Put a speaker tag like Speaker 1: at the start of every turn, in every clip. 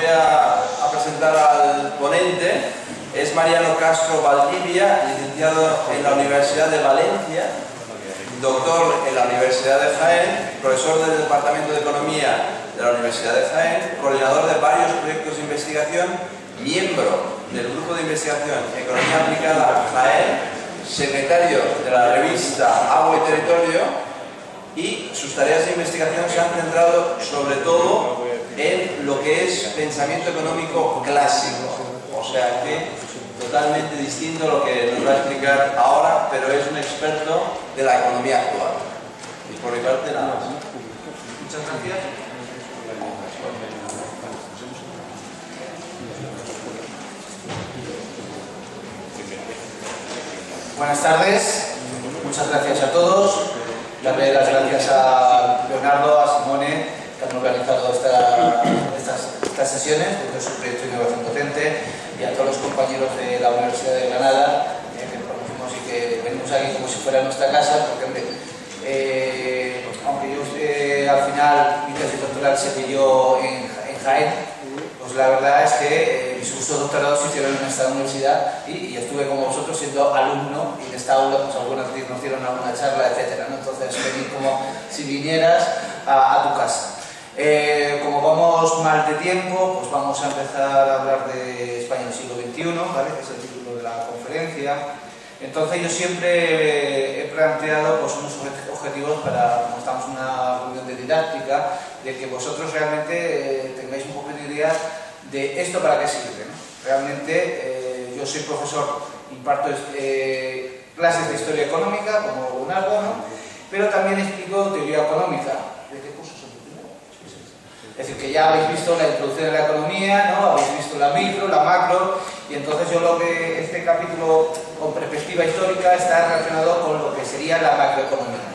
Speaker 1: voy a presentar al ponente. Es Mariano Castro Valdivia, licenciado en la Universidad de Valencia, doctor en la Universidad de Jaén, profesor del Departamento de Economía de la Universidad de Jaén, coordinador de varios proyectos de investigación, miembro del Grupo de Investigación Economía Aplicada Jaén, secretario de la revista Agua y Territorio, y sus tareas de investigación se han centrado sobre todo en lo que es pensamiento económico clásico, o sea que totalmente distinto a lo que nos va a explicar ahora, pero es un experto de la economía actual. Y por mi parte nada más. Muchas gracias.
Speaker 2: Buenas tardes, muchas gracias a todos. Darle las gracias a Leonardo, a Simone, que han organizado estas sesiones desde su proyecto de innovación docente, y a todos los compañeros de la Universidad de Granada, que conocemos y que venimos aquí como si fuera nuestra casa, porque aunque yo al final mi tesis doctoral se pilló en Jaén, pues la verdad es que mis cursos doctorados se hicieron en esta universidad y estuve como vosotros siendo alumno, y en esta aula pues algunas veces nos dieron alguna charla, etcétera, ¿no? Entonces vení como si vinieras a tu casa. Como vamos mal de tiempo, pues vamos a empezar a hablar de España en el siglo XXI, ¿vale? Que es el título de la conferencia. Entonces yo siempre he planteado pues, unos objetivos para, como estamos en una reunión de didáctica, de que vosotros realmente tengáis un poco de idea de esto para qué sirve, ¿no? Realmente yo soy profesor, imparto clases de historia económica, como Leonardo, ¿no? Pero también explico teoría económica. ¿De qué curso son? Es decir, que ya habéis visto la introducción de la economía, ¿no? Habéis visto la micro, la macro, y entonces yo lo que este capítulo con perspectiva histórica está relacionado con lo que sería la macroeconomía.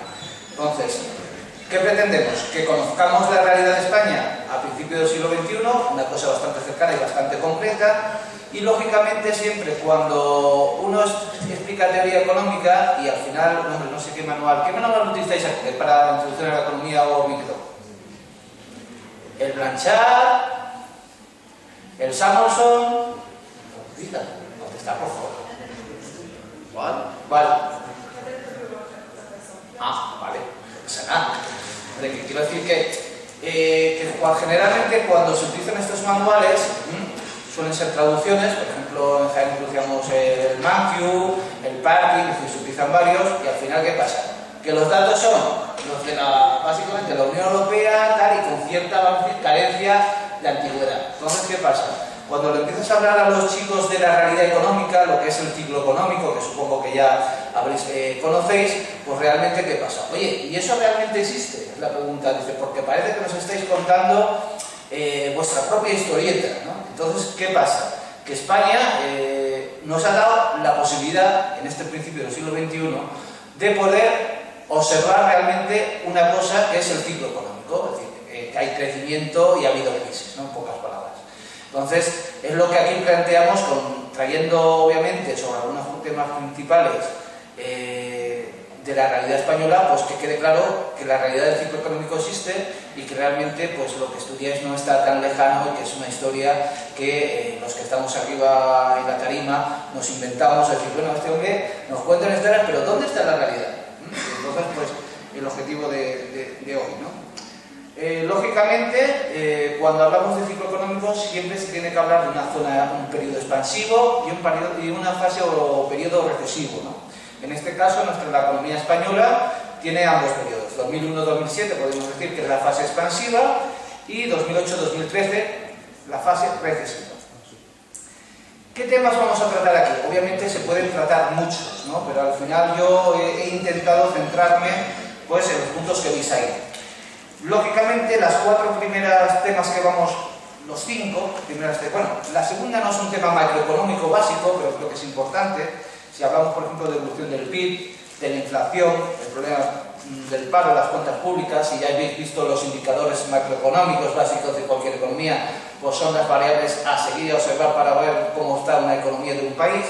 Speaker 2: Entonces, ¿qué pretendemos? Que conozcamos la realidad de España a principios del siglo XXI, una cosa bastante cercana y bastante concreta, y lógicamente siempre cuando uno explica teoría económica y al final, hombre, no sé qué manual utilizáis aquí para la introducción a la economía o micro? El Blanchard, el Samuelson, contesta por favor. ¿Cuál? Vale. Vale, no pasa nada. Que quiero decir que generalmente cuando se utilizan estos manuales suelen ser traducciones, por ejemplo en Jaén utilizamos el Mankiw, el Parkin, es decir, se utilizan varios, y al final ¿qué pasa? Que los datos son los de básicamente la Unión Europea, tal, y con cierta carencia de antigüedad. Entonces, ¿qué pasa? Cuando le empiezas a hablar a los chicos de la realidad económica, lo que es el ciclo económico, que supongo que ya conocéis, pues realmente ¿qué pasa? Oye, ¿y eso realmente existe? Es la pregunta, dice, porque parece que nos estáis contando vuestra propia historieta, ¿no? Entonces, ¿qué pasa? Que España nos ha dado la posibilidad, en este principio del siglo XXI, de poder observar realmente una cosa que es el ciclo económico, es decir, que hay crecimiento y ha habido crisis, ¿no? En pocas palabras. Entonces, es lo que aquí planteamos, trayendo obviamente sobre algunos temas principales de la realidad española, pues que quede claro que la realidad del ciclo económico existe y que realmente pues, lo que estudiáis no está tan lejano y que es una historia que los que estamos arriba en la tarima nos inventamos, decir, bueno, este hombre nos cuenta historias, pero ¿dónde está la realidad? Entonces, pues, el objetivo de hoy, ¿no? Lógicamente, cuando hablamos de ciclo económico siempre se tiene que hablar de una zona, un periodo expansivo y una fase o periodo recesivo, ¿no? En este caso, la economía española tiene ambos periodos. 2001-2007 podemos decir que es la fase expansiva y 2008-2013 la fase recesiva. ¿Qué temas vamos a tratar aquí? Obviamente se pueden tratar muchos, ¿no? Pero al final yo he intentado centrarme pues, en los puntos que veis ahí. Lógicamente, las cuatro primeras temas que vamos, los cinco primeras, bueno, la segunda no es un tema macroeconómico básico, pero creo que es importante. Si hablamos, por ejemplo, de evolución del PIB, de la inflación, el problema del paro, las cuentas públicas, si ya habéis visto los indicadores macroeconómicos básicos de cualquier economía, pues son las variables a seguir y a observar para ver cómo está una economía de un país,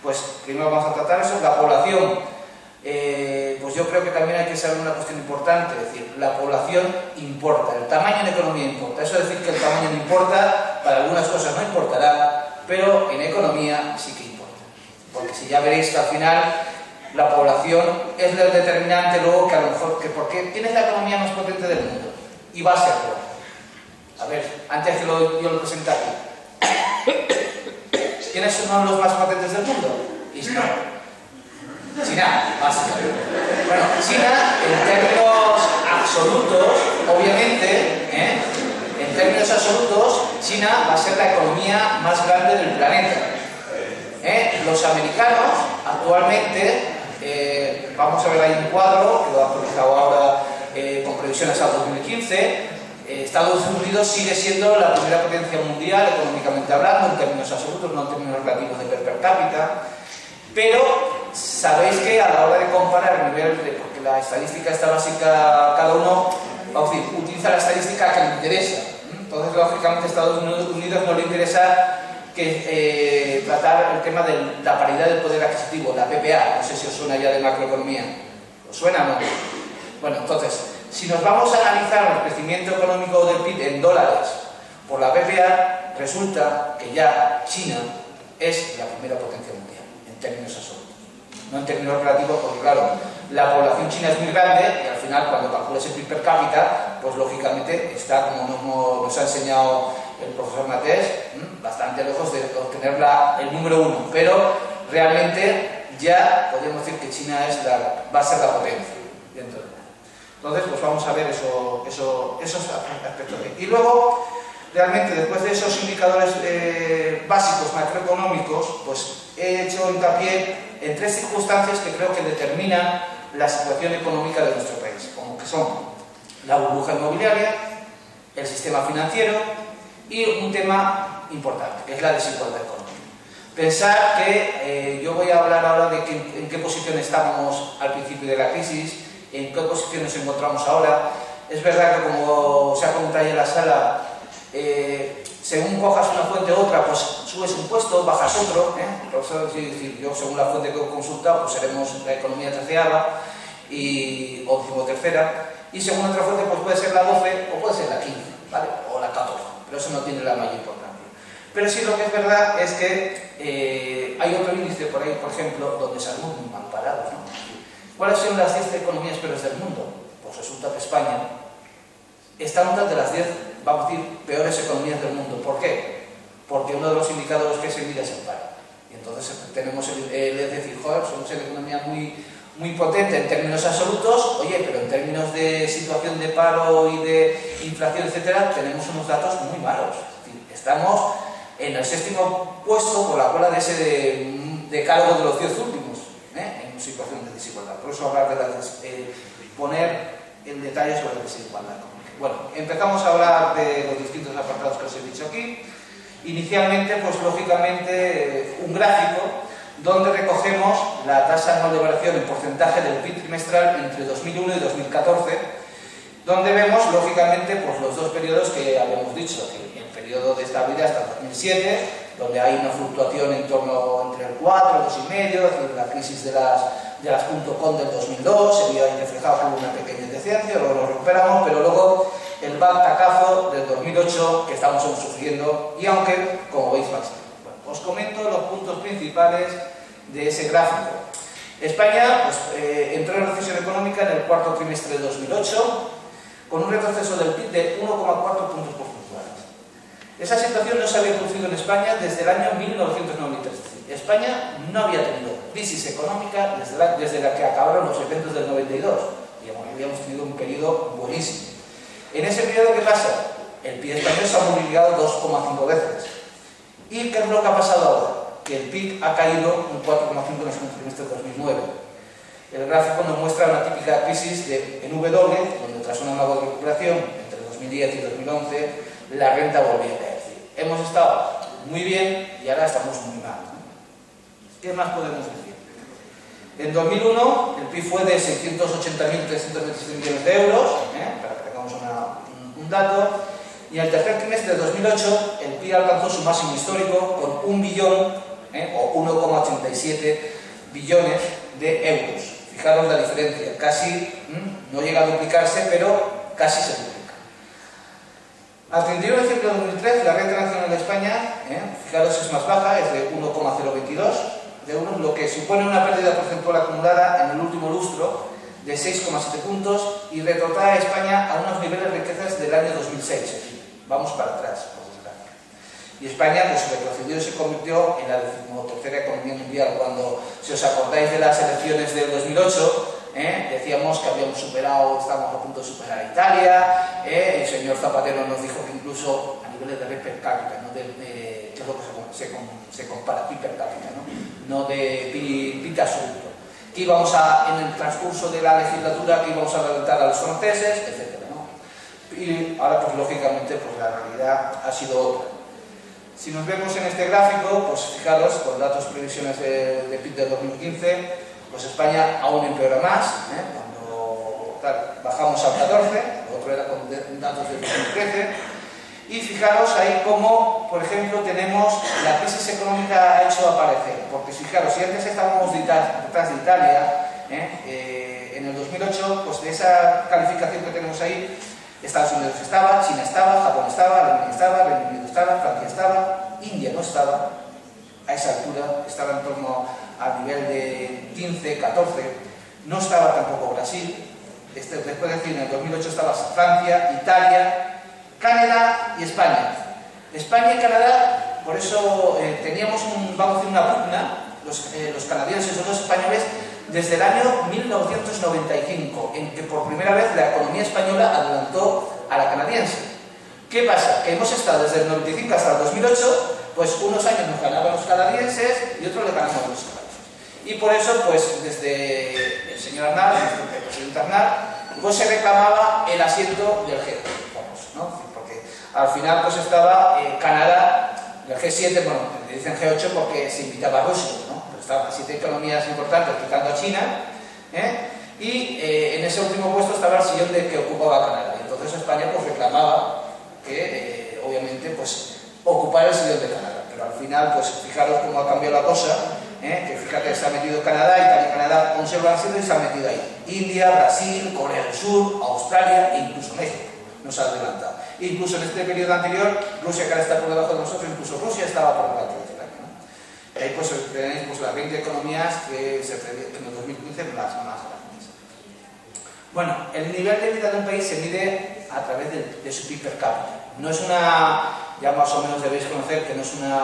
Speaker 2: pues primero vamos a tratar eso. La población, pues yo creo que también hay que saber una cuestión importante, es decir, la población importa, el tamaño en economía importa. Eso es decir que el tamaño no importa, para algunas cosas no importará, pero en economía sí que importa. Porque si ya veréis que al final la población es el determinante luego que a lo mejor, que porque tienes la economía más potente del mundo, y va a serlo. A ver, antes que yo lo presente aquí. ¿Quiénes son los más potentes del mundo? China, básicamente. Bueno, China, en términos absolutos, obviamente, en términos absolutos, China va a ser la economía más grande del planeta. Los americanos, actualmente, vamos a ver ahí un cuadro, que lo ha actualizado ahora con previsiones al 2015, Estados Unidos sigue siendo la primera potencia mundial, económicamente hablando, en términos absolutos, no en términos relativos de per cápita, pero sabéis que a la hora de comparar el nivel, porque la estadística está básica, cada uno utiliza la estadística que le interesa. Entonces, lógicamente, a Estados Unidos no le interesa que tratar el tema de la paridad del poder adquisitivo, la PPA. No sé si os suena ya de macroeconomía. ¿Os suena o no? Bueno, entonces, si nos vamos a analizar el crecimiento económico del PIB en dólares por la PPA, resulta que ya China es la primera potencia mundial, en términos absolutos. No en términos relativos, porque claro, la población china es muy grande y al final cuando calculas el PIB per cápita, pues lógicamente está, como nos ha enseñado el profesor Matés, bastante lejos de obtener el número uno, pero realmente ya podemos decir que China va a ser la potencia dentro de ella. Entonces, pues vamos a ver esos aspectos. Y luego, realmente, después de esos indicadores básicos macroeconómicos, pues he hecho hincapié en tres circunstancias que creo que determinan la situación económica de nuestro país, como que son la burbuja inmobiliaria, el sistema financiero y un tema importante, que es la desigualdad económica. Pensar que yo voy a hablar ahora de en qué posición estábamos al principio de la crisis, en qué posición nos encontramos ahora. Es verdad que, como se ha comentado en la sala, según cojas una fuente u otra, pues subes un puesto, bajas otro. Por eso, yo, según la fuente que he consultado, pues seremos la economía 13ª o 13ª, y según otra fuente, pues puede ser la 12 o puede ser la 15, ¿vale? O la 14, pero eso no tiene la mayor importancia. Pero sí, lo que es verdad es que hay otro índice por ahí, por ejemplo, donde salimos muy mal parados, ¿no? ¿Cuáles son las 10 economías peores del mundo? Pues resulta que España está en una de las 10, vamos a decir, peores economías del mundo. ¿Por qué? Porque uno de los indicadores que se mide es el paro. Y entonces tenemos es decir, joder, somos una economía muy potente en términos absolutos, oye, pero en términos de situación de paro y de inflación, etcétera, tenemos unos datos muy malos. Es decir, estamos en el 7º puesto por la cola de ese decálogo de los 10 últimos, en situación de desigualdad. Por eso hablar de poner en detalle sobre la desigualdad. Bueno, empezamos a hablar de los distintos apartados que os he dicho aquí. Inicialmente, pues lógicamente, un gráfico donde recogemos la tasa anual de variación en porcentaje del PIB trimestral entre 2001 y 2014, donde vemos, lógicamente, pues los dos periodos que habíamos dicho, el periodo de estabilidad hasta el 2007, donde hay una fluctuación en torno entre el 4, 2,5, es decir, la crisis de las .com del 2002, se vio ahí reflejado como una pequeña descendencia, luego lo recuperamos, pero luego el batacazo del 2008 que estamos sufriendo, y aunque, como veis, máximo. Bueno, os comento los puntos principales de ese gráfico. España pues, entró en recesión económica en el cuarto trimestre de 2008, con un retroceso del PIB de 1,4 puntos porcentuales. Esa situación no se había producido en España desde el año 1993. España no había tenido crisis económica desde la que acabaron los eventos del 92. Habíamos tenido un periodo buenísimo. En ese periodo, ¿qué pasa? El PIB español se ha multiplicado 2,5 veces. ¿Y qué es lo que ha pasado ahora? Que el PIB ha caído un 4,5 en el segundo trimestre de 2009. El gráfico nos muestra una típica crisis en W, donde tras una nueva recuperación entre 2010 y 2011, la renta volvía a caer. Hemos estado muy bien y ahora estamos muy mal. ¿Qué más podemos decir? En 2001 el PIB fue de 680.326 millones de euros, para que tengamos un dato, y en el tercer trimestre de 2008 el PIB alcanzó su máximo histórico con 1 billón o 1,87 billones de euros. Fijaros la diferencia, casi no llega a duplicarse, pero casi se duplica. Al 31 de diciembre de 2013 la renta nacional de España, fijaros, es más baja, es de 1,022 de euros, lo que supone una pérdida porcentual acumulada en el último lustro de 6,7 puntos y retrotrae a España a unos niveles de riquezas del año 2006. Es decir, vamos para atrás, por desgracia. Y España pues retrocedió y se convirtió en la 13ª economía mundial. Cuando, si os acordáis de las elecciones del 2008, decíamos que habíamos superado, estábamos a punto de superar a Italia, el señor Zapatero nos dijo que incluso a niveles de per cápita, ¿no? Que es lo que se compara, PIB per cápita, no de PIB absoluto, que íbamos a, en el transcurso de la legislatura, que íbamos a reventar a los franceses, etc., ¿no? Y ahora pues lógicamente pues la realidad ha sido otra. Si nos vemos en este gráfico, pues fijaros, con datos previsiones de PIB de 2015, pues España aún empeora más, cuando bajamos al 14, lo otro era con datos de 2013, y fijaros ahí cómo, por ejemplo, tenemos la crisis económica ha hecho aparecer, porque fijaros, si antes estábamos detrás de Italia, en el 2008, pues de esa calificación que tenemos ahí, Estados Unidos estaba, China estaba, Japón estaba, Alemania estaba, Reino Unido estaba, Francia estaba, India no estaba, a esa altura, estaba en torno al nivel de 15, 14, no estaba tampoco Brasil, después de decir, en el 2008 estaba Francia, Italia, Canadá y España. España y Canadá, por eso teníamos vamos a decir una pugna, los canadienses y los españoles, desde el año 1995, en que por primera vez la economía española adelantó a la canadiense. ¿Qué pasa? Que hemos estado desde el 95 hasta el 2008, pues unos años nos ganaban los canadienses y otros le ganaban los españoles. Y por eso, pues desde el señor Aznar, el presidente Aznar, pues se reclamaba el asiento del G, vamos, ¿no? Porque al final pues estaba Canadá, el G7, bueno, le dicen G8 porque se invitaba a Rusia, ¿no? Pero estaban las 7 economías importantes, quitando a China, y en ese último puesto estaba el sillón que ocupaba Canadá. Y entonces España pues reclamaba que, obviamente, pues ocupar el sillón de Canadá. Pero al final, pues fijaros cómo ha cambiado la cosa, que fíjate, se ha metido Canadá, Italia y Canadá conservan siendo y se han metido ahí. India, Brasil, Corea del Sur, Australia e incluso México nos ha adelantado. Incluso en este periodo anterior, Rusia, que ahora está por debajo de nosotros, incluso Rusia estaba por debajo de España, ¿no? Y ahí pues tenéis pues, las 20 economías que se previeron en el 2015 las más grandes. Bueno, el nivel de vida de un país se mide a través de su PIB per cápita. No es una, ya más o menos debéis conocer que no es una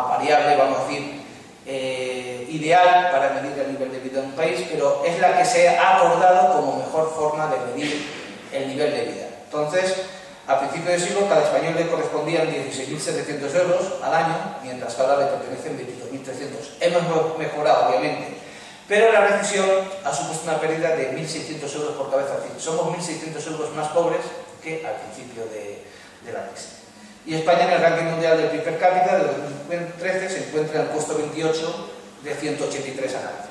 Speaker 2: variable, vamos a decir, ideal para medir el nivel de vida de un país, pero es la que se ha acordado como mejor forma de medir el nivel de vida. Entonces, a principios de siglo, cada español le correspondían 16.700 euros al año, mientras que ahora le pertenecen 22.300. Hemos mejorado, obviamente, pero la recesión ha supuesto una pérdida de 1.600 euros por cabeza. Es decir, somos 1.600 euros más pobres que al principio de la crisis. Y España, en el ranking mundial del PIB per cápita de 2013, se encuentra en el puesto 28 de 183 analizados.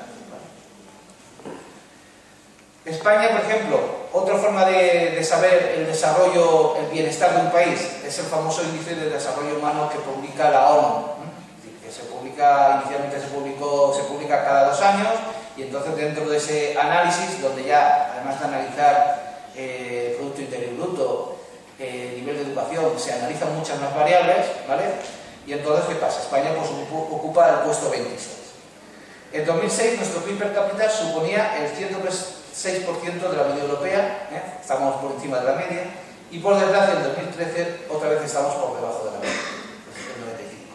Speaker 2: España, por ejemplo, otra forma de saber el desarrollo, el bienestar de un país, es el famoso índice de desarrollo humano que publica la ONU, que se publica, inicialmente se publica cada 2 años, y entonces dentro de ese análisis, donde ya, además de analizar Producto Interior Bruto, nivel de educación, se analizan muchas más variables, ¿vale? Y entonces, ¿qué pasa? España pues, ocupa el puesto 26. En 2006 nuestro PIB per cápita suponía el 106% de la media europea, estamos por encima de la media, y por desgracia en 2013 otra vez estamos por debajo de la media, el 95.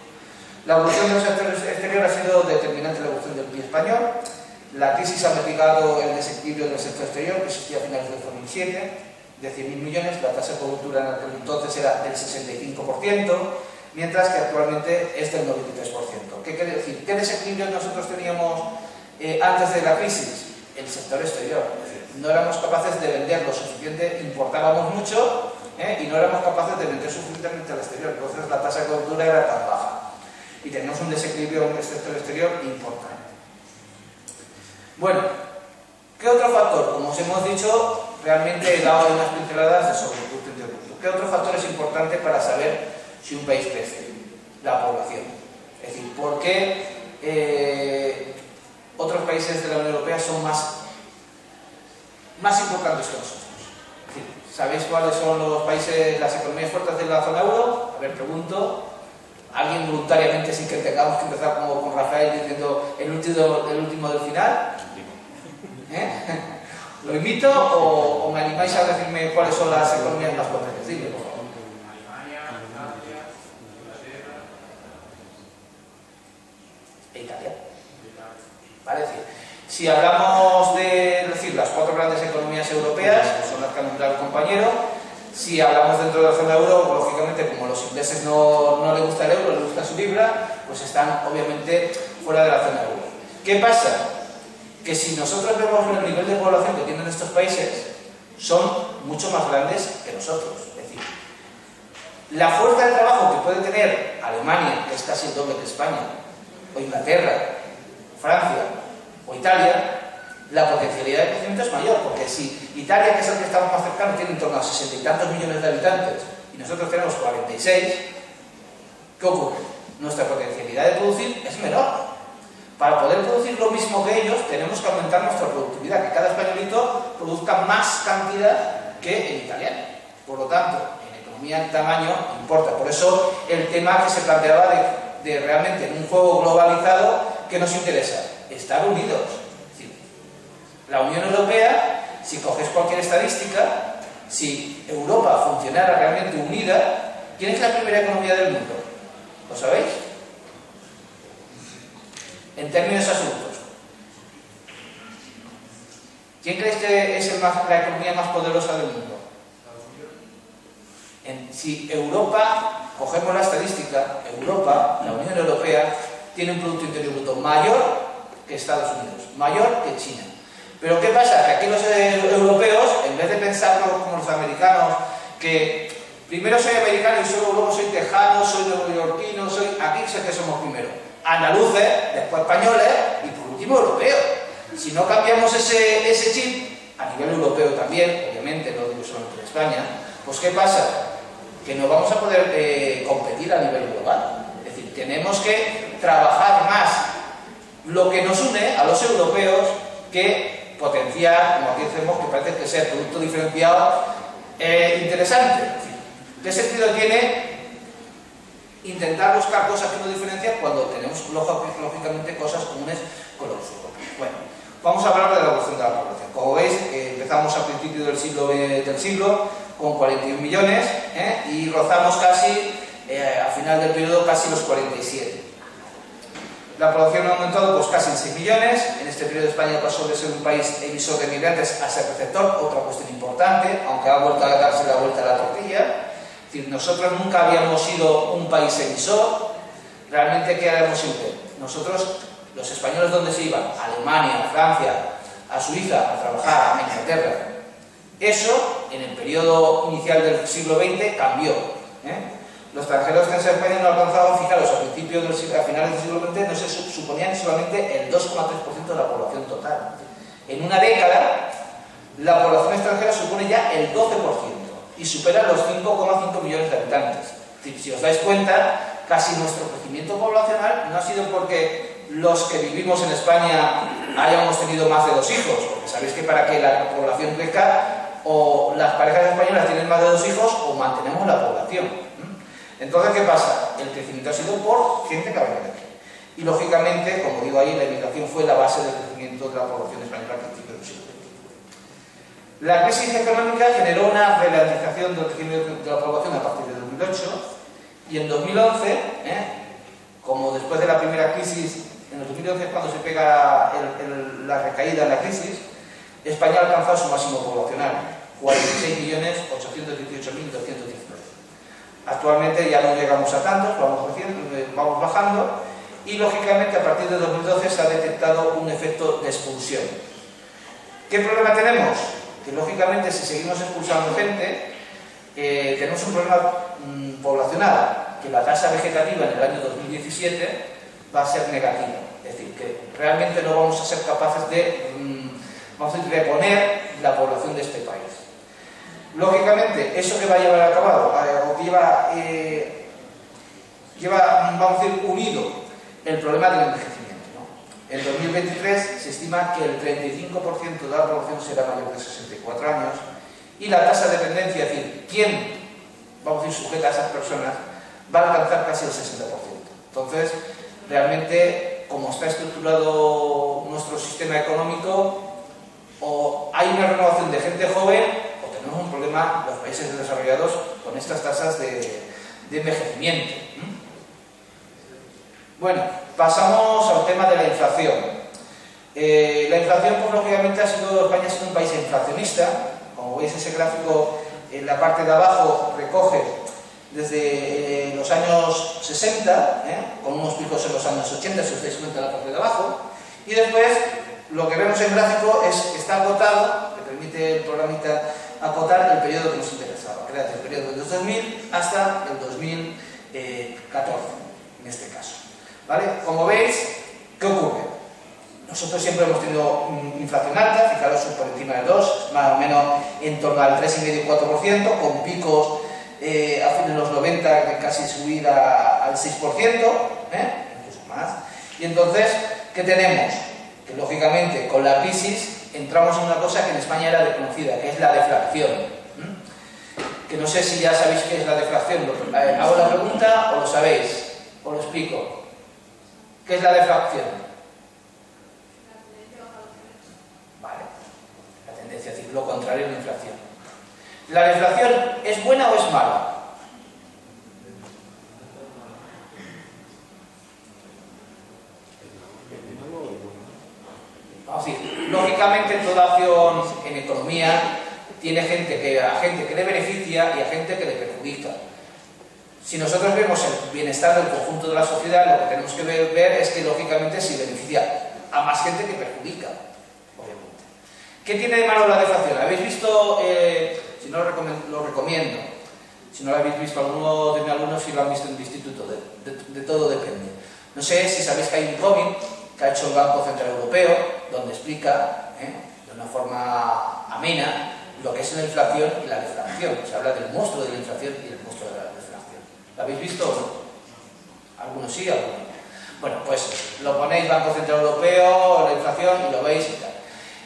Speaker 2: La evolución del sector exterior ha sido determinante en la evolución del PIB español. La crisis ha mitigado el desequilibrio del sector exterior, que existía a finales del 2007, de 100.000 millones, la tasa de cobertura en aquel entonces era del 65%, mientras que actualmente es del 93%. ¿Qué quiere decir? ¿Qué desequilibrio nosotros teníamos antes de la crisis? El sector exterior. No éramos capaces de vender lo suficiente, importábamos mucho y no éramos capaces de vender suficientemente al exterior. Entonces la tasa de cobertura era tan baja. Y teníamos un desequilibrio en el sector exterior importante. Bueno, ¿qué otro factor? Como os hemos dicho, realmente he dado unas pinceladas de sobre el Producto Interior Bruto. ¿Qué otro factor es importante para saber si un país crece? La población. Es decir, ¿por qué otros países de la Unión Europea son más importantes que nosotros? Es decir, ¿Sabéis cuáles son los países, las economías fuertes de la zona euro? A ver, pregunto. ¿Alguien voluntariamente, sin que tengamos que empezar como con Rafael diciendo el último del final? ¿Lo invito o me animáis a decirme cuáles son las economías más potentes? Dime, por favor. Italia. Vale, si hablamos de decir las 4 grandes economías europeas, que son las que ha nombrado el compañero, si hablamos dentro de la zona euro, lógicamente, como los ingleses no les gusta el euro, les gusta su libra, pues están obviamente fuera de la zona euro. ¿Qué pasa? Que si nosotros vemos el nivel de población que tienen estos países, son mucho más grandes que nosotros. Es decir, la fuerza de trabajo que puede tener Alemania, que es casi el doble que España, o Inglaterra, Francia o Italia, la potencialidad de crecimiento es mayor, porque si Italia, que es el que estamos más cercano, tiene en torno a 60 y tantos millones de habitantes y nosotros tenemos 46, ¿qué ocurre? Nuestra potencialidad de producir es menor. Para poder producir lo mismo que ellos, tenemos que aumentar nuestra productividad, que cada españolito produzca más cantidad que el italiano. Por lo tanto, en economía el tamaño importa. Por eso el tema que se planteaba de realmente en un juego globalizado, ¿qué nos interesa? Estar unidos. La Unión Europea, si coges cualquier estadística, si Europa funcionara realmente unida, ¿quién es la primera economía del mundo? ¿Lo sabéis? En términos absolutos. ¿Quién creéis que es la economía más poderosa del mundo? Si Europa, cogemos la estadística, Europa, la Unión Europea, tiene un Producto Interior Bruto mayor que Estados Unidos, mayor que China. Pero ¿qué pasa? Que aquí los europeos, en vez de pensar como los americanos, que primero soy americano y luego soy tejano, soy neoyorquino, aquí sé que somos primero andaluces, después españoles y por último europeos. Si no cambiamos ese chip, a nivel europeo también, obviamente, no digo solamente de España, pues ¿qué pasa? Que no vamos a poder competir a nivel global. Es decir, tenemos que trabajar más lo que nos une a los europeos que potenciar, como aquí decimos, que parece que sea producto diferenciado interesante. ¿Qué sentido tiene intentar buscar cosas que nos diferencian cuando tenemos lógicamente cosas comunes con los europeos? Bueno, vamos a hablar de la evolución de la población. Como veis, empezamos al principio del siglo con 41 millones y rozamos casi, al final del periodo, casi los 47. La población ha aumentado pues casi en 6 millones. En este periodo España pasó de ser un país emisor de migrantes a ser receptor, otra cuestión importante, aunque ha vuelto a darse la vuelta a la tortilla. Es decir, nosotros nunca habíamos sido un país emisor. Realmente, ¿qué habíamos sido? Nosotros, los españoles, ¿dónde se iban? A Alemania, a Francia, a Suiza, a trabajar, a Inglaterra. Eso, en el periodo inicial del siglo XX, cambió. Los extranjeros que en España no alcanzaban, fijaros, a finales del siglo XX no se suponían solamente el 2,3% de la población total. En una década, la población extranjera supone ya el 12% y supera los 5,5 millones de habitantes. Es decir, si os dais cuenta, casi nuestro crecimiento poblacional no ha sido porque los que vivimos en España hayamos tenido más de 2 hijos, porque sabéis que para que la población crezca, o las parejas españolas tienen más de 2 hijos o mantenemos la población. Entonces, ¿qué pasa? El crecimiento ha sido por gente que ha venido aquí. Y lógicamente, como digo ahí, la inmigración fue la base del crecimiento de la población española al principio del siglo XX. La crisis económica generó una ralentización del crecimiento de la población a partir de 2008 y en 2011, como después de la primera crisis, en el 2011 es cuando se pega la recaída en la crisis, España ha alcanzado su máximo poblacional, 46.818.219. Actualmente ya no llegamos a tantos, vamos bajando y lógicamente a partir de 2012 se ha detectado un efecto de expulsión. ¿Qué problema tenemos? Que lógicamente si seguimos expulsando gente, tenemos un problema poblacional, que la tasa vegetativa en el año 2017 va a ser negativa. Es decir, que realmente no vamos a ser capaces de reponer la población de este país. Lógicamente, eso que va a llevar a cabo, o que lleva, vamos a decir, unido el problema del envejecimiento, ¿no? En 2023 se estima que el 35% de la población será mayor de 64 años y la tasa de dependencia, es decir, quién, vamos a decir, sujeta a esas personas, va a alcanzar casi el 60%. Entonces, realmente, como está estructurado nuestro sistema económico, o hay una renovación de gente joven, o tenemos un problema, los países desarrollados, con estas tasas de envejecimiento. Bueno, pasamos al tema de la inflación. La inflación, pues, lógicamente, España ha sido un país inflacionista. Como veis, ese gráfico en la parte de abajo recoge desde los años 60, con unos picos en los años 80, si os dais cuenta en la parte de abajo, y después lo que vemos en gráfico es que está acotado, que permite el programita acotar el periodo que nos interesaba, que era desde el periodo del 2000 hasta el 2014, en este caso. ¿Vale? Como veis, ¿qué ocurre? Nosotros siempre hemos tenido inflación alta, fijaros, por encima del 2, más o menos en torno al 3,5-4%, con picos a fines de los 90 que casi subir al 6%, incluso más. Y entonces, ¿qué tenemos? Que lógicamente con la crisis entramos en una cosa que en España era desconocida, que es la deflación. Que no sé si ya sabéis qué es la deflación. ¿Hago la pregunta o lo sabéis? ¿Os lo explico? ¿Qué es la deflación? Vale, la tendencia, es decir, lo contrario de la inflación. ¿La deflación es buena o es mala? Vamos a decir, lógicamente toda acción en economía tiene a gente que le beneficia y a gente que le perjudica. Si nosotros vemos el bienestar del conjunto de la sociedad, lo que tenemos que ver es que lógicamente se beneficia a más gente que perjudica, obviamente. ¿Qué tiene de malo la deflación? ¿Habéis visto? Si no, lo recomiendo. Si no lo habéis visto, alguno de mis alumnos sí lo han visto en el instituto, de todo depende. No sé si sabéis que hay un cómic que ha hecho el Banco Central Europeo, donde explica de una forma amena lo que es la inflación y la deflación. Se habla del monstruo de la inflación y del monstruo de la deflación. ¿Lo habéis visto o no? Algunos sí, algunos no. Bueno, pues lo ponéis Banco Central Europeo, la inflación, y lo veis y tal.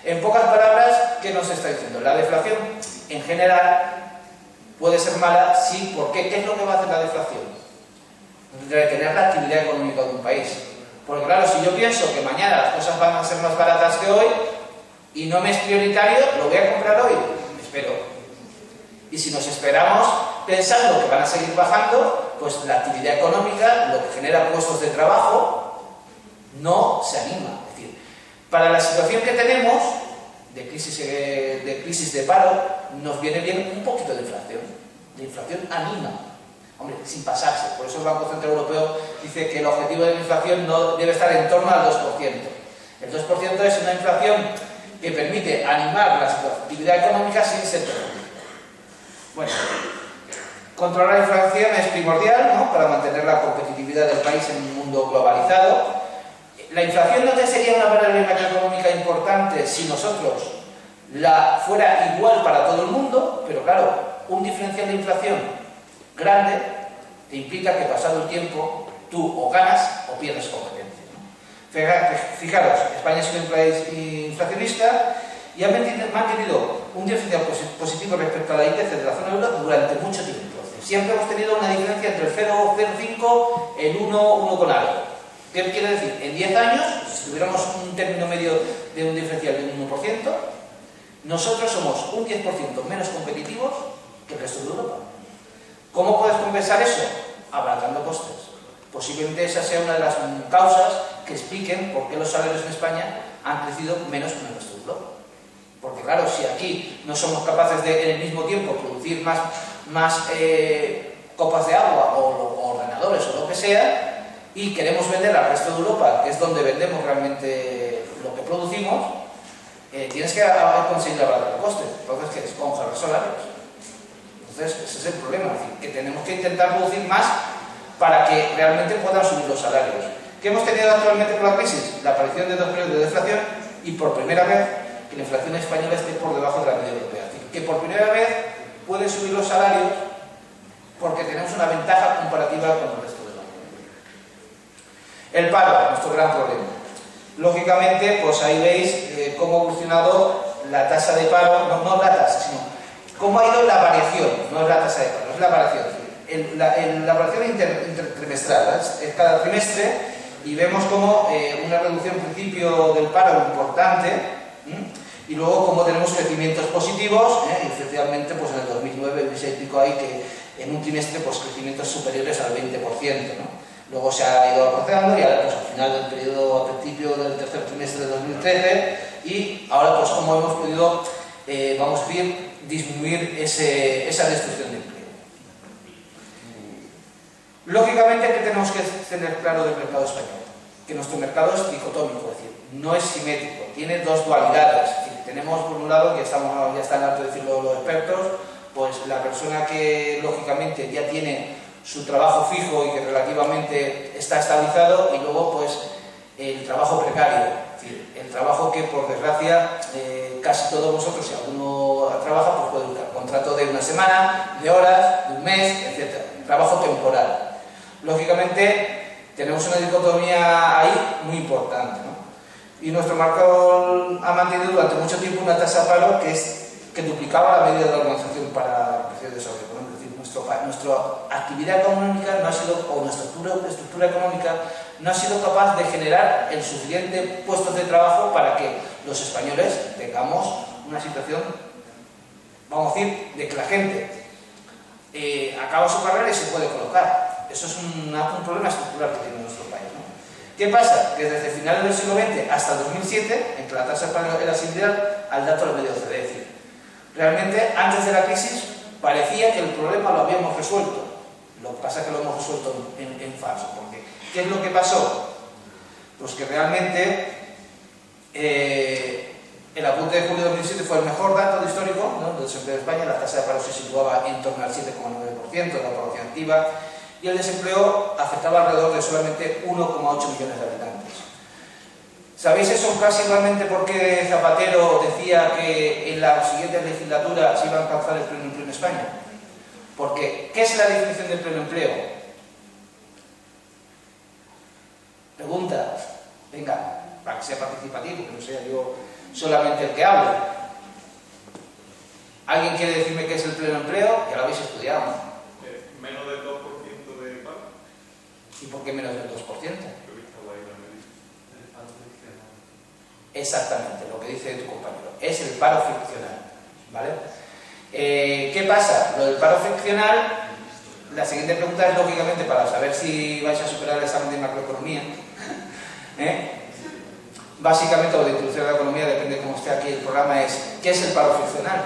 Speaker 2: En pocas palabras, ¿qué nos está diciendo? La deflación, en general, puede ser mala, sí. ¿Por qué? ¿Qué es lo que va a hacer la deflación? Retener la actividad económica de un país. Porque claro, si yo pienso que mañana las cosas van a ser más baratas que hoy y no me es prioritario, lo voy a comprar hoy. Me espero. Y si nos esperamos pensando que van a seguir bajando, pues la actividad económica, lo que genera puestos de trabajo, no se anima. Es decir, para la situación que tenemos, de crisis de paro, nos viene bien un poquito de inflación. La inflación anima. Hombre, sin pasarse. Por eso el Banco Central Europeo dice que el objetivo de la inflación no debe estar en torno al 2%. El 2% es una inflación que permite animar la actividad económica sin ser terrible. Bueno, controlar la inflación es primordial, ¿no?, para mantener la competitividad del país en un mundo globalizado. La inflación no sería una variable macroeconómica importante si nosotros la fuera igual para todo el mundo, pero claro, un diferencial de inflación grande te implica que pasado el tiempo tú o ganas o pierdes competencia, ¿no? Fijaros, España es un país inflacionista y ha mantenido un diferencial positivo respecto a la índice de la zona euro durante mucho tiempo. Siempre hemos tenido una diferencia entre el 0,05 y el 1 con algo. ¿Qué quiere decir? En 10 años, si tuviéramos un término medio de un diferencial de un 1%, nosotros somos un 10% menos competitivos que el resto de Europa. ¿Cómo puedes compensar eso? Abaratando costes. Posiblemente esa sea una de las causas que expliquen por qué los salarios en España han crecido menos que en el resto de Europa. Porque claro, si aquí no somos capaces de en el mismo tiempo producir más copas de agua o ordenadores o lo que sea, y queremos vender al resto de Europa, que es donde vendemos realmente lo que producimos, tienes que conseguir abaratar costes. Entonces, ¿qué es? Congelar salarios. Entonces, ese es el problema, es decir, que tenemos que intentar producir más para que realmente puedan subir los salarios. ¿Qué hemos tenido actualmente con la crisis? La aparición de 2 periodos de deflación y por primera vez que la inflación española esté por debajo de la media europea. Es decir, que por primera vez pueden subir los salarios porque tenemos una ventaja comparativa con el resto de la Unión. El paro, nuestro gran problema. Lógicamente, pues ahí veis cómo ha evolucionado la tasa de paro, no la tasa, sino ¿Cómo ha ido la variación? No es la tasa de paro, es la variación. La variación intertrimestral, es cada trimestre, y vemos como una reducción en principio del paro importante, y luego como tenemos crecimientos positivos, y efectivamente pues en el 2009 veis pico hay que en un trimestre pues crecimientos superiores al 20%, ¿no? Luego se ha ido acortando y ahora pues al final del periodo, a principio del tercer trimestre de 2013, y ahora pues como hemos podido, vamos a decir, disminuir esa destrucción de empleo. Lógicamente, ¿qué tenemos que tener claro del mercado español? Que nuestro mercado es dicotómico, es decir, no es simétrico, tiene dos dualidades. Es decir, tenemos por un lado, ya están harto de decirlo los expertos, pues la persona que lógicamente ya tiene su trabajo fijo y que relativamente está estabilizado, y luego pues el trabajo precario, es decir, el trabajo que por desgracia casi todos vosotros, si alguno trabaja, pues puede buscar contrato de una semana, de horas, de un mes, etc. Trabajo temporal. Lógicamente tenemos una dicotomía ahí muy importante, ¿no? Y nuestro mercado ha mantenido durante mucho tiempo una tasa de paro que duplicaba la media de la Organización para la Protección de Desarrollo Económico. Es decir, nuestra actividad económica no ha sido, o nuestra estructura económica no ha sido capaz de generar el suficiente puestos de trabajo para que los españoles tengamos una situación, vamos a decir, de que la gente acaba su carrera y se puede colocar. Eso es un problema estructural que tiene nuestro país, ¿no? ¿Qué pasa? Que desde finales del siglo XX hasta 2007, en que la tasa de paro era similar al dato del medio OCDE, es decir, realmente antes de la crisis parecía que el problema lo habíamos resuelto. Lo que pasa es que lo hemos resuelto en falso. Porque, ¿qué es lo que pasó? Pues que realmente el apunte de julio de 2007 fue el mejor dato histórico, ¿no?, del desempleo de España. La tasa de paro se situaba en torno al 7,9% de la población activa, y el desempleo afectaba alrededor de solamente 1,8 millones de habitantes. ¿Sabéis eso casi igualmente por qué Zapatero decía que en la siguiente legislatura se iba a alcanzar el pleno empleo en España? Porque, ¿qué es la definición del pleno empleo? Pregunta, venga, para que sea participativo, que no sea yo solamente el que hable. ¿Alguien quiere decirme qué es el pleno empleo? Ya lo habéis estudiado, ¿no?
Speaker 3: Menos del 2% de paro.
Speaker 2: ¿Y por qué menos del 2%? Exactamente, lo que dice tu compañero. Es el paro friccional, ¿vale? ¿Qué pasa? Lo del paro friccional, la siguiente pregunta es lógicamente para saber si vais a superar el examen de macroeconomía. Básicamente, o de introducción a la economía, depende de cómo esté aquí el programa, es ¿qué es el paro friccional?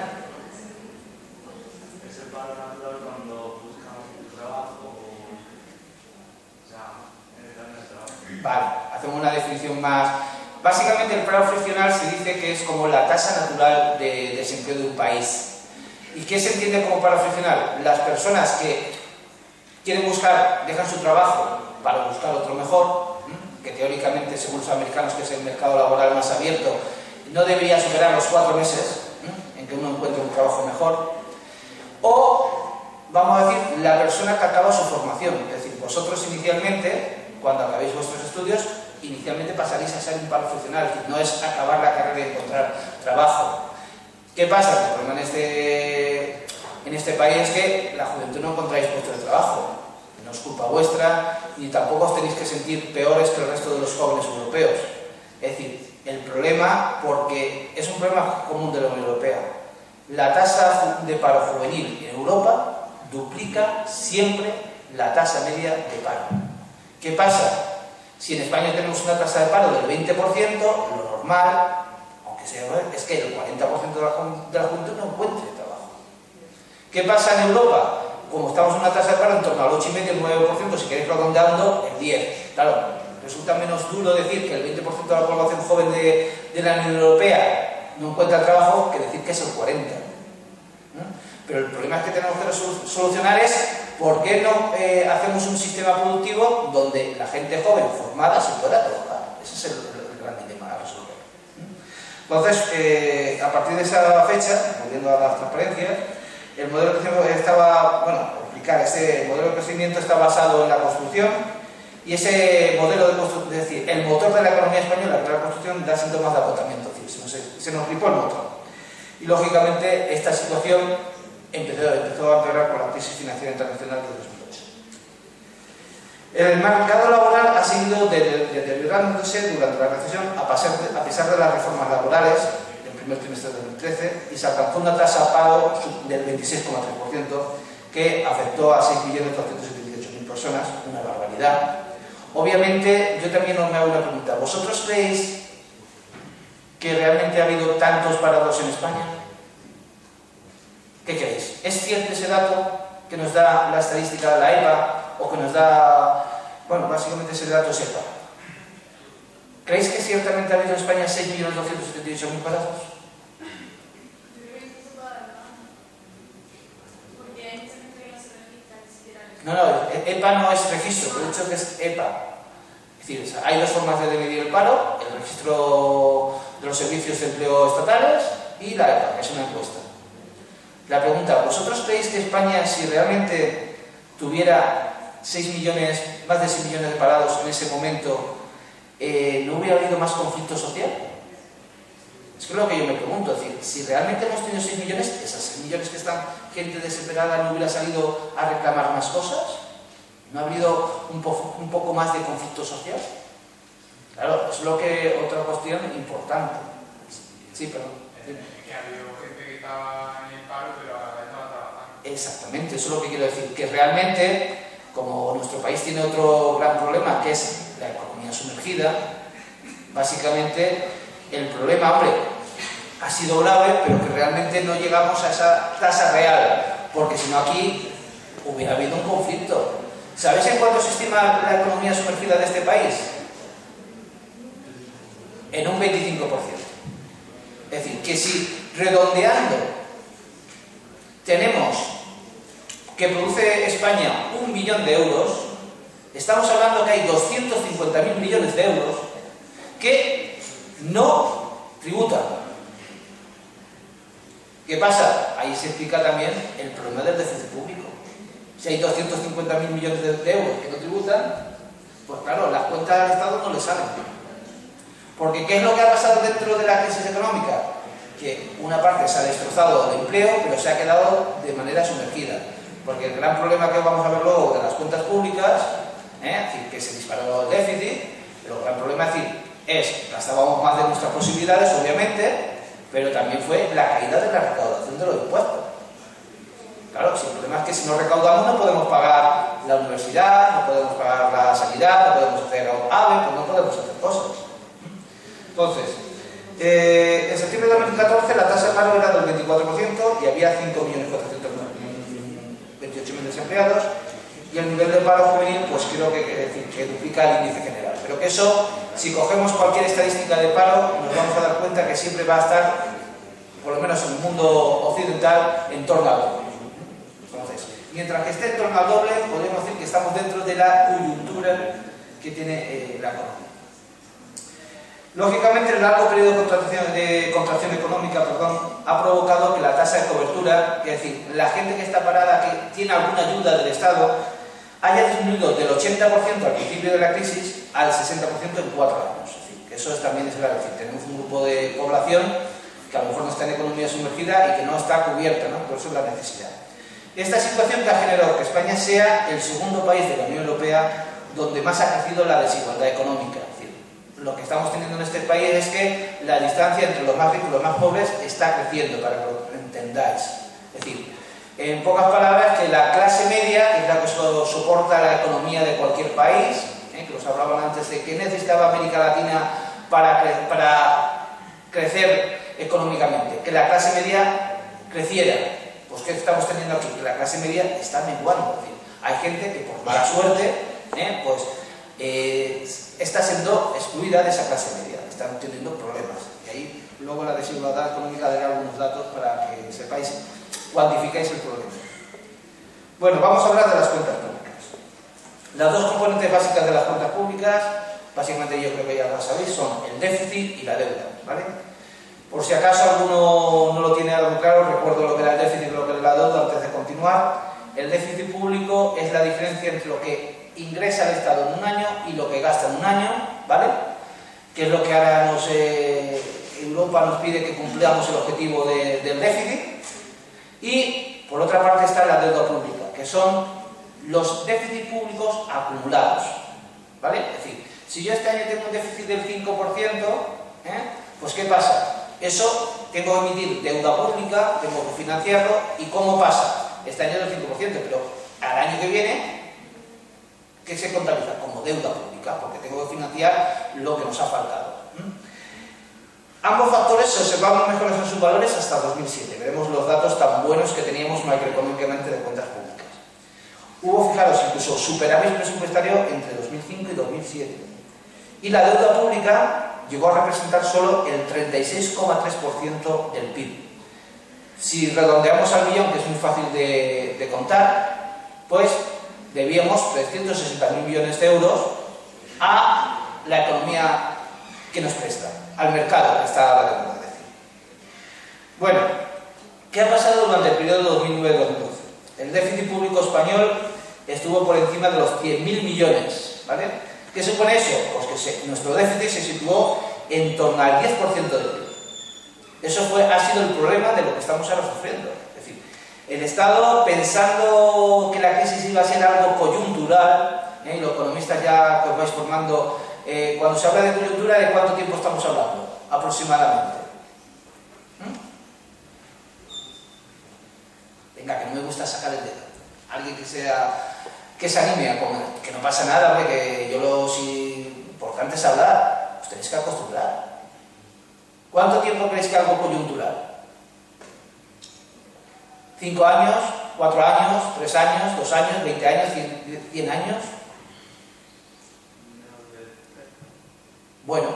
Speaker 3: Es el paro natural cuando buscamos un trabajo en el trabajo.
Speaker 2: Vale, hacemos una definición más. Básicamente el paro friccional se dice que es como la tasa natural de desempleo de un país. ¿Y qué se entiende como paro friccional? Las personas que quieren buscar, dejan su trabajo para buscar otro mejor, que teóricamente, según los americanos, que es el mercado laboral más abierto, no debería superar los 4 meses en que uno encuentre un trabajo mejor. O, vamos a decir, la persona que acaba su formación. Es decir, vosotros inicialmente, cuando acabéis vuestros estudios, inicialmente pasaréis a ser un paro friccional, que no es acabar la carrera y encontrar trabajo. ¿Qué pasa? El problema en este país es que la juventud no encontráis puesto de trabajo. No es culpa vuestra, ni tampoco os tenéis que sentir peores que el resto de los jóvenes europeos. Es decir, el problema, porque es un problema común de la Unión Europea, la tasa de paro juvenil en Europa duplica siempre la tasa media de paro. ¿Qué pasa? Si en España tenemos una tasa de paro del 20%, lo normal, aunque sea, es que el 40% de la juventud no encuentre trabajo. ¿Qué pasa en Europa? Como estamos en una tasa de paro en torno al 8,5, el 9%, si queréis redondeando, el 10%. Claro, resulta menos duro decir que el 20% de la población joven de la Unión Europea no encuentra trabajo que decir que es el 40%. Pero el problema es que tenemos que solucionar es por qué no hacemos un sistema productivo donde la gente joven formada se pueda trabajar. Ese es el gran dilema a resolver. Entonces, a partir de esa fecha, volviendo a las transparencias, el modelo de crecimiento estaba, bueno, por explicar, ese modelo de crecimiento está basado en la construcción, y ese modelo de construcción, es decir, el motor de la economía española, que es la construcción, da síntomas de agotamiento, es decir, se nos ripó el motor. Y lógicamente esta situación empezó a empeorar con la crisis financiera internacional de 2008. El mercado laboral ha seguido deteriorándose durante la recesión a pesar de las reformas laborales del primer trimestre de 2013 y se alcanzó una tasa de paro del 26,3% que afectó a 6.278.000 personas, una barbaridad. Obviamente, yo también os me hago una pregunta. ¿Vosotros creéis que realmente ha habido tantos parados en España? ¿Qué creéis? ¿Es cierto ese dato que nos da la estadística de la EPA o que nos da, bueno, básicamente ese dato es EPA? ¿Creéis que ciertamente ha habido en España 6.278.000 parados? No, EPA no es registro, he dicho que es EPA. Es decir, hay dos formas de medir el paro: el registro de los servicios de empleo estatales y la EPA, que es una encuesta. La pregunta: ¿vosotros creéis que España, si realmente tuviera más de 6 millones de parados en ese momento, no hubiera habido más conflicto social? Es que es lo que yo me pregunto. Es decir, si realmente hemos tenido 6 millones, esas 6 millones que están gente desesperada, ¿no hubiera salido a reclamar más cosas? ¿No ha habido un poco más de conflicto social? Claro, es lo que otra cuestión importante. Sí, perdón.
Speaker 4: Que ha habido gente que estaba en el paro, pero ahora estaba trabajando.
Speaker 2: Exactamente, eso es lo que quiero decir. Que realmente, como nuestro país tiene otro gran problema, que es la economía sumergida, básicamente el problema, hombre, ha sido grave, pero que realmente no llegamos a esa tasa real, porque si no aquí hubiera habido un conflicto. ¿Sabéis en cuánto se estima la economía sumergida de este país? En un 25%. Es decir, que si redondeando tenemos que produce España 1 billón de euros, estamos hablando que hay 250.000 millones de euros que no tributan. ¿Qué pasa? Ahí se explica también el problema del déficit público. Si hay 250.000 millones de euros que no tributan, pues claro, las cuentas del Estado no le salen. Porque ¿qué es lo que ha pasado dentro de la crisis económica? Que una parte se ha destrozado el empleo, pero se ha quedado de manera sumergida. Porque el gran problema que vamos a ver luego de las cuentas públicas, es decir, que se disparó el déficit, pero el gran problema es gastábamos más de nuestras posibilidades, obviamente, pero también fue la caída de la recaudación de los impuestos. Claro, si el problema es que si no recaudamos no podemos pagar la universidad, no podemos pagar la sanidad, no podemos hacer AVE, pues no podemos hacer cosas. Entonces, en septiembre de 2014 la tasa de paro era del 24% y había 5.428.000 desempleados, y el nivel de paro juvenil, pues creo que duplica el índice general. Pero que eso, si cogemos cualquier estadística de paro, nos vamos a dar cuenta que siempre va a estar, por lo menos en el mundo occidental, en torno al doble. Entonces, mientras que esté en torno al doble, podemos decir que estamos dentro de la coyuntura que tiene la economía. Lógicamente, el largo periodo de contracción económica ha provocado que la tasa de cobertura, es decir, la gente que está parada, que tiene alguna ayuda del Estado, haya disminuido del 80% al principio de la crisis al 60% en 4 años. Es decir, que eso también es grave. Es decir, tenemos un grupo de población que a lo mejor no está en economía sumergida y que no está cubierta, ¿no? Por eso es la necesidad. Esta situación que ha generado que España sea el segundo país de la Unión Europea donde más ha crecido la desigualdad económica. Es decir, lo que estamos teniendo en este país es que la distancia entre los más ricos y los más pobres está creciendo, para que lo entendáis. Es decir, en pocas palabras, que la clase media, que es la que soporta la economía de cualquier país, que os hablaban antes de que necesitaba América Latina para crecer económicamente, que la clase media creciera. Pues ¿qué estamos teniendo aquí? Que la clase media está menguando. Es decir, hay gente que por mala suerte, está siendo excluida de esa clase media, están teniendo problemas. Y ahí luego la desigualdad económica dará algunos datos para que sepáis, cuantificáis el problema. Bueno, vamos a hablar de las cuentas públicas. Las dos componentes básicas de las cuentas públicas, básicamente yo creo que ya las sabéis, son el déficit y la deuda, ¿vale? Por si acaso alguno no lo tiene algo claro, recuerdo lo que era el déficit y lo que era la deuda antes de continuar. El déficit público es la diferencia entre lo que ingresa el Estado en un año y lo que gasta en un año, ¿vale? Que es lo que ahora Europa nos pide que cumplamos el objetivo del déficit. Y por otra parte está la deuda pública, que son los déficits públicos acumulados, ¿vale? Es decir, si yo este año tengo un déficit del 5%, pues ¿qué pasa? Eso tengo que emitir deuda pública, tengo que financiarlo, ¿y cómo pasa? Este año del 5%, pero al año que viene, ¿qué se contabiliza? Como deuda pública, porque tengo que financiar lo que nos ha faltado. Ambos factores se observaban mejoras en sus valores hasta 2007. Veremos los datos tan buenos que teníamos macroeconómicamente de cuentas públicas. Hubo, fijaros, incluso superávit presupuestario entre 2005 y 2007. Y la deuda pública llegó a representar solo el 36,3% del PIB. Si redondeamos al millón, que es muy fácil de contar, pues debíamos 360.000 millones de euros a la economía que nos presta, al mercado que está la deuda. Bueno, ¿qué ha pasado durante el periodo 2009-2012? El déficit público español estuvo por encima de los 100.000 millones, ¿vale? ¿Qué supone eso? Pues que nuestro déficit se situó en torno al 10% del PIB. Eso ha sido el problema de lo que estamos ahora sufriendo. Es decir, el Estado, pensando que la crisis iba a ser algo coyuntural, y los economistas ya pues vais formando, cuando se habla de coyuntura, ¿de cuánto tiempo estamos hablando? Aproximadamente. Venga, que no me gusta sacar el dedo. Alguien que se anime a comer, que no pasa nada, hombre, que si importante es hablar, os tenéis que acostumbrar. ¿Cuánto tiempo creéis que algo coyuntural? ¿5 años? ¿4 años? ¿3 años? ¿2 años? ¿20 años? ¿100 años? Bueno,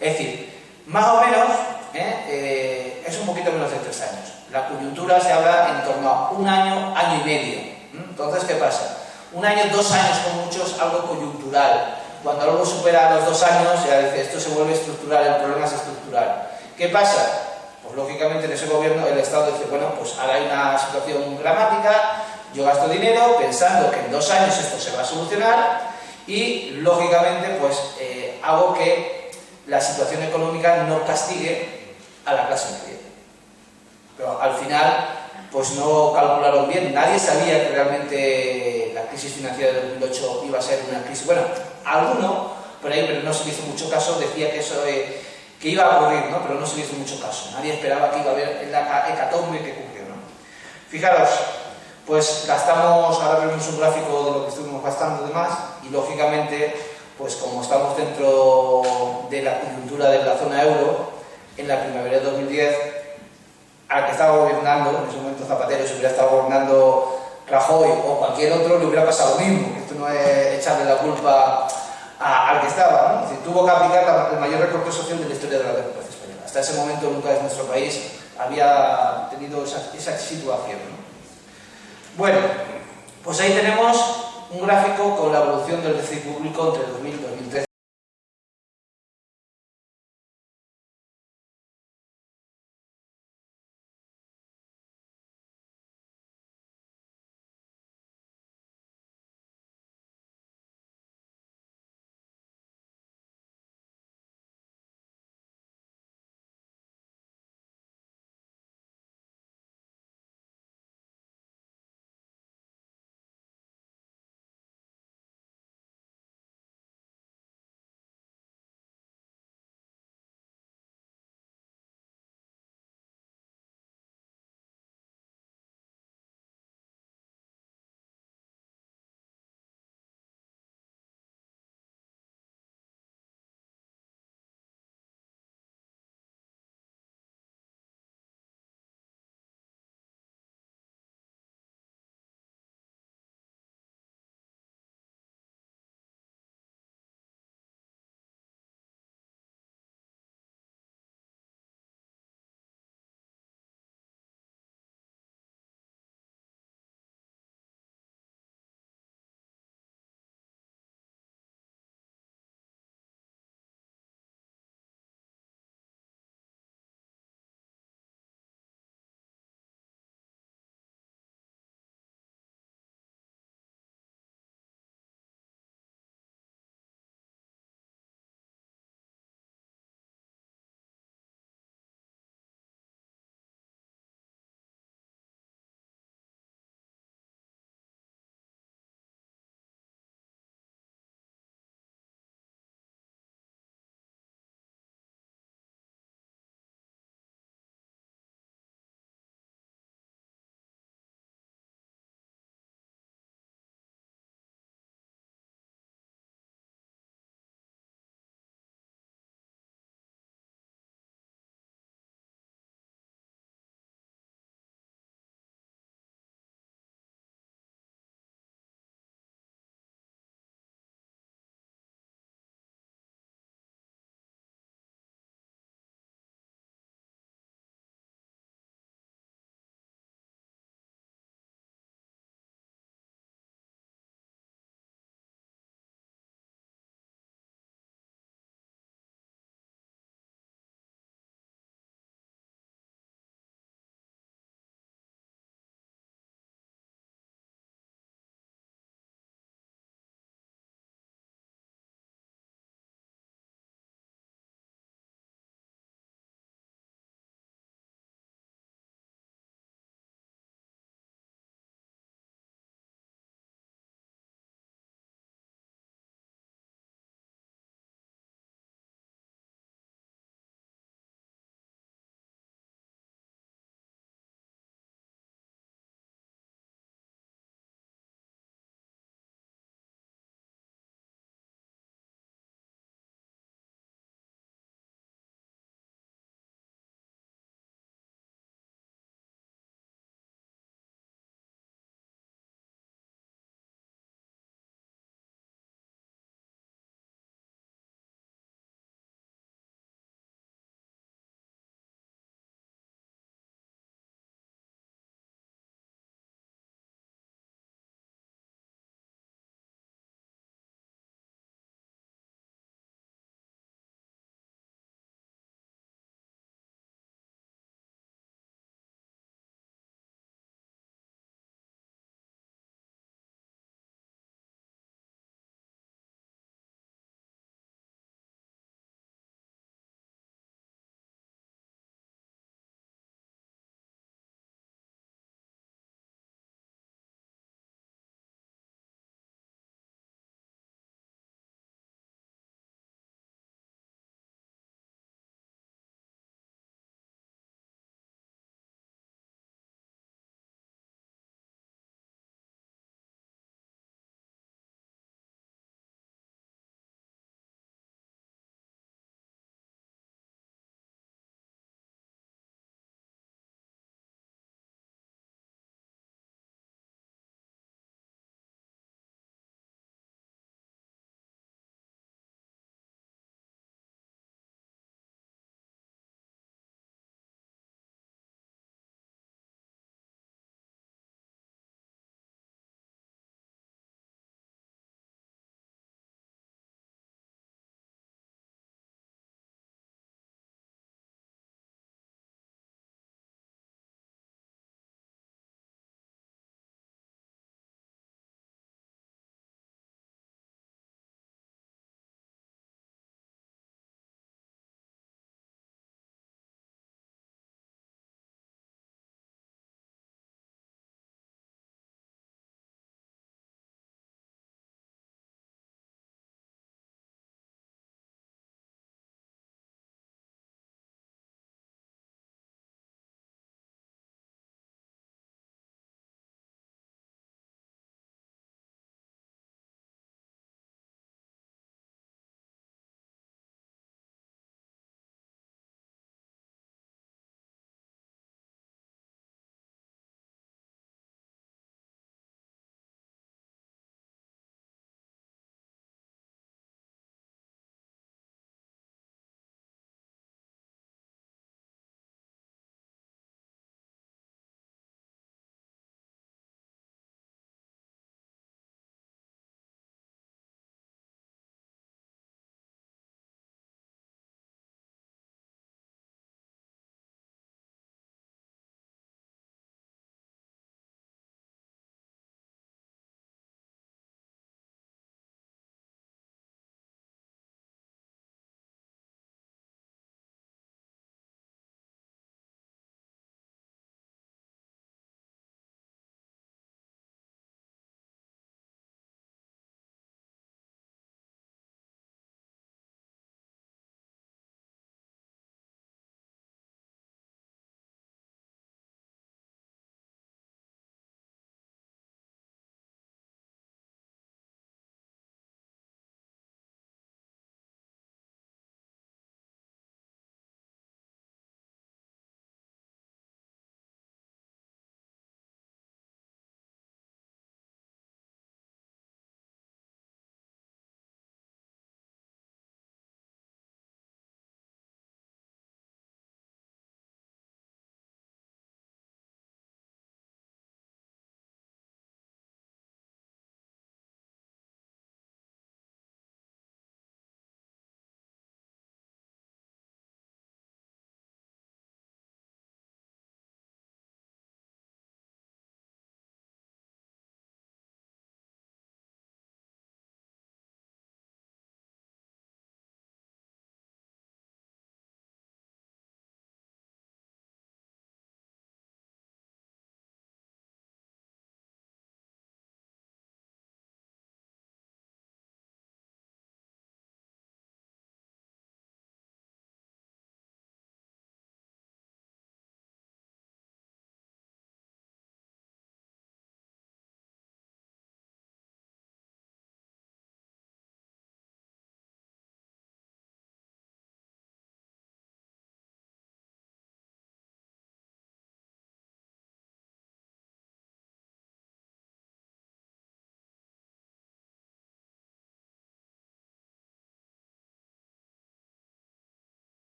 Speaker 2: es decir, más o menos es un poquito menos de 3 años. La coyuntura se habla en torno a 1 año, año y medio. Entonces, ¿qué pasa? 1 año, 2 años con mucho es algo coyuntural. Cuando algo supera los 2 años, ya dice, esto se vuelve estructural, el problema es estructural. ¿Qué pasa? Pues lógicamente en ese gobierno el Estado dice, bueno, pues ahora hay una situación dramática, yo gasto dinero pensando que en 2 años esto se va a solucionar y lógicamente pues hago que la situación económica no castigue a la clase media. Pero al final pues no calcularon bien, nadie sabía que realmente la crisis financiera de 2008 iba a ser una crisis, bueno, alguno, pero no se le hizo mucho caso, decía que eso que iba a ocurrir, ¿no? Pero no se le hizo mucho caso, nadie esperaba que iba a haber la hecatombe que ocurrió, ¿no? Fijaros, pues gastamos, ahora vemos un gráfico de lo que estuvimos gastando y demás, y lógicamente, pues como estamos dentro de la coyuntura de la zona euro, en la primavera de 2010, al que estaba gobernando, en ese momento Zapatero, si hubiera estado gobernando Rajoy o cualquier otro, le hubiera pasado lo mismo. Esto no es echarle la culpa al que estaba, ¿no? Es decir, tuvo que aplicar el mayor recorte social de la historia de la democracia española. Hasta ese momento nunca en nuestro país había tenido esa situación, ¿no? Bueno, pues ahí tenemos un gráfico con la evolución del déficit público entre 2000 y 2013.